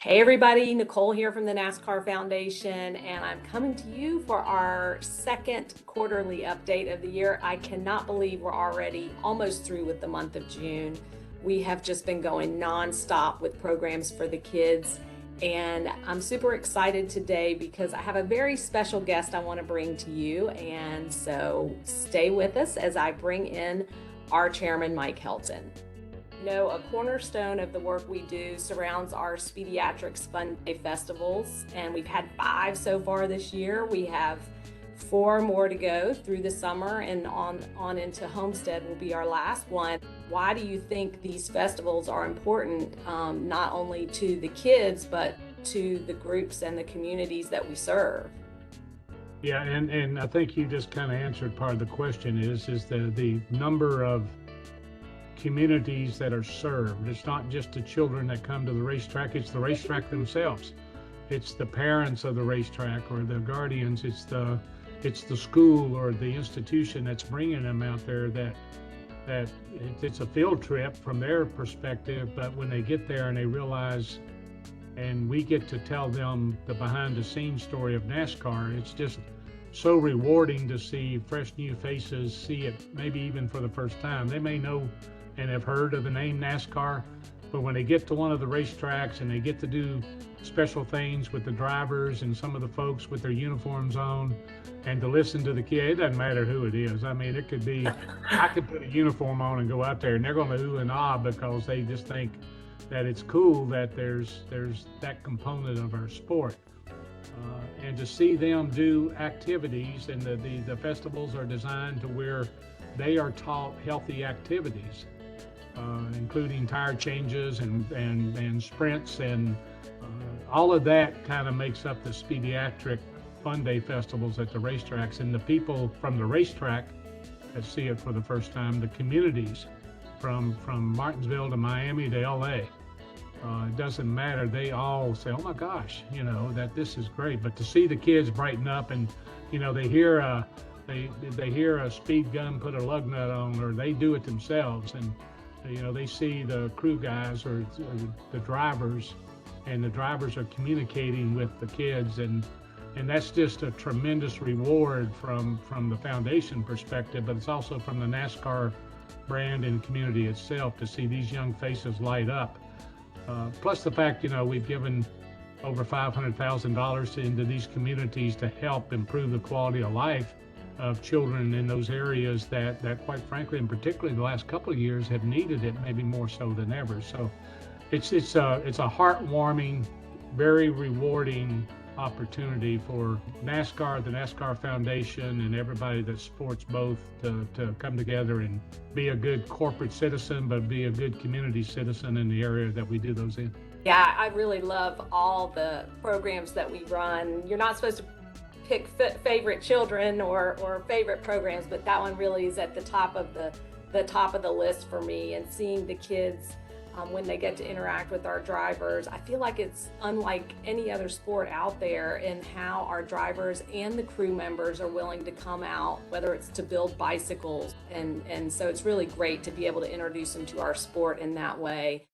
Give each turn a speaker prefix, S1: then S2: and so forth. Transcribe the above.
S1: Hey everybody, Nicole here from the NASCAR Foundation, and I'm coming to you for our second quarterly update of the year. I cannot believe we're already almost through with the month of June. We have just been going nonstop with programs for the kids, and I'm super excited today because I have a very special guest I want to bring to you, and so stay with us as I bring in our chairman, Mike Helton. A cornerstone of the work we do surrounds our Speediatrics Fun Day festivals, and we've had 5 so far this year. We have 4 more to go through the summer, and on into Homestead will be our last one. Why do you think these festivals are important, not only to the kids, but to the groups and the communities that we serve?
S2: Yeah, and I think you just kind of answered part of the question is the number of communities that are served. It's not just the children that come to the racetrack, it's the racetrack themselves. It's the parents of the racetrack or the guardians, it's the school or the institution that's bringing them out there that it's a field trip from their perspective, but when they get there and they realize and we get to tell them the behind the scenes story of NASCAR, it's just so rewarding to see fresh new faces, see it maybe even for the first time. They may know and have heard of the name NASCAR, but when they get to one of the racetracks and they get to do special things with the drivers and some of the folks with their uniforms on, and to listen to the kid, it doesn't matter who it is. I mean, it could be, I could put a uniform on and go out there and they're going to ooh and ah because they just think that it's cool that there's that component of our sport. And to see them do activities, and the festivals are designed to where they are taught healthy activities, including tire changes and sprints, and all of that kind of makes up the Speediatric Fun Day festivals at the racetracks. And the people from the racetrack that see it for the first time, the communities from Martinsville to Miami to LA, it doesn't matter. They all say, "Oh my gosh, that this is great." But to see the kids brighten up, and they hear they hear a speed gun put a lug nut on, or they do it themselves, and they see the crew guys or the drivers, and the drivers are communicating with the kids, and that's just a tremendous reward from the foundation perspective, but it's also from the NASCAR brand and community itself to see these young faces light up. Plus the fact, we've given over $500,000 into these communities to help improve the quality of life of children in those areas that quite frankly, and particularly the last couple of years, have needed it maybe more so than ever. So it's a heartwarming, very rewarding opportunity for NASCAR, the NASCAR Foundation, and everybody that supports both to come together and be a good corporate citizen, but be a good community citizen in the area that we do those in.
S1: Yeah, I really love all the programs that we run. You're not supposed to pick favorite children or favorite programs, but that one really is at the top of the list for me. And seeing the kids when they get to interact with our drivers, I feel like it's unlike any other sport out there in how our drivers and the crew members are willing to come out, whether it's to build bicycles, and so it's really great to be able to introduce them to our sport in that way.